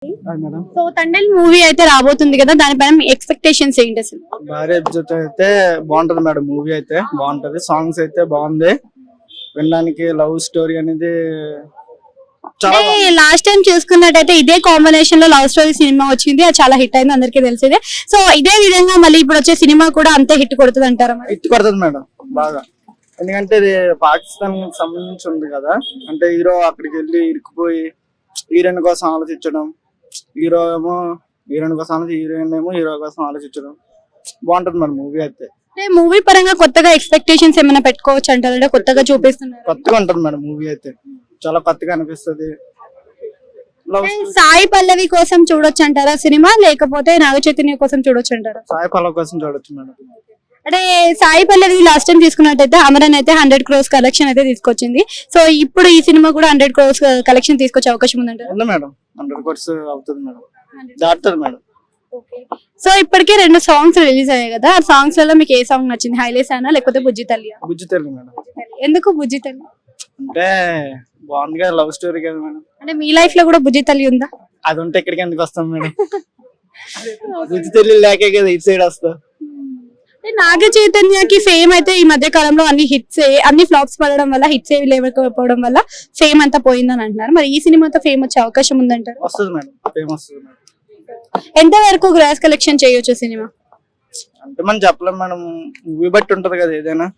Madam so Thandel movie అయితే రాబోతుంది కదా, దానిపైన మీ ఎక్స్పెక్టేషన్స్ ఏంటి అసలు? భారీ ఎపిసోడ్ అయితే బాగుంటది మేడం. మూవీ అయితే బాగుంటది, సాంగ్స్ అయితే బాగుంది, వినడానికి లవ్ స్టోరీ అనేది చాలా లాస్ట్ టైం చూసుకున్నట్టయితే ఇదే కాంబినేషన్ లో లవ్ స్టోరీ సినిమా వచ్చింది, అది చాలా హిట్ అయింది, అందరికీ తెలిసిందే. సో ఇదే విధంగా మళ్ళీ ఇప్పుడు వచ్చే సినిమా కూడా అంతే హిట్ కొడుతుంది అంటారా? హిట్ కొడుతుంది మేడం బాగా. ఎందుకంటే ఇది పాకిస్తాన్ సంబంధించి ఉంది కదా, అంటే హీరో అక్కడికి వెళ్ళి ఇరుక్కుపోయి హీరోయిన్ కోసం ఆలోచించడం, హీరో ఏమో హీరోయిన్ కోసం ఆలోచించి, హీరోయిన్ ఏమో హీరో కోసం ఆలోచించడం, బాగుంటది మేడం మూవీ అయితే. మూవీ పరంగా కొత్తగా ఎక్స్పెక్టేషన్స్ ఏమైనా పెట్టుకోవచ్చు అంటారా? కొత్తగా చూపిస్తున్నారు, కొత్తగా ఉంటది మేడం మూవీ అయితే, చాలా కొత్తగా అనిపిస్తుంది. సాయి పల్లవి కోసం చూడొచ్చు అంటారా సినిమా, లేకపోతే నాగ చైతన్య కోసం చూడొచ్చు అంటారా? సాయి పల్లవి కోసం చూడొచ్చు మేడం. అంటే సాయి పల్లవి లాస్ట్ టైం తీసుకున్నట్టయితే అమరన్ అయితే 100 crores కలెక్షన్ అయితే తీసుకొచ్చింది. సో ఇప్పుడు ఈ సినిమా కూడా 100 crores కలెక్షన్ తీసుకొచ్చే అవకాశం ఉందంటారా? ఉంది మేడం, 100 crores అవుతుంది మేడం, దాటుతుంది మేడం. సో ఇప్పటికే 2 సాంగ్స్ రిలీజ్ అయ్యాయి కదా, ఆ సాంగ్స్ లలో మీకు ఏ సాంగ్ నచ్చింది? హైలేస్ అయినా లేకపోతే బుజ్జి తల్లి? బుజ్జి తల్లి మేడం. ఎందుకు బుజ్జి తల్లి? అంటే బాగుంది కదా, లవ్ స్టోరీ కదా మేడం. అంటే మీ లైఫ్ లో కూడా బుజ్జి తల్లి ఉందా? అది ఉంటే ఇక్కడికి ఎందుకు వస్తాం మేడం? బుజ్జి తల్లి లేకే కదా ఇటు సైడ్ వస్తా. నాగ చైతన్యకి ఫేమ్ అయితే ఈ మధ్య కాలంలో అన్ని హిట్స్, అన్ని ఫ్లాప్స్ పడడం వల్ల, హిట్స్ ఏవి లేకపోవడం వల్ల ఫేమ్ అంతా పోయిందని అంటున్నారు. మరి ఈ సినిమాతో ఫేమ్ వచ్చే అవకాశం ఉందంటారు? వస్తుంది మేడం, ఫేమ్ వస్తుంది మేడం. ఎంత వరకు గ్రాస్ కలెక్షన్ చేయొచ్చు సినిమా? అంటే మనం చెప్పలేం మేడం, మూవీ బట్టి ఉంటది కదా ఏదైనా.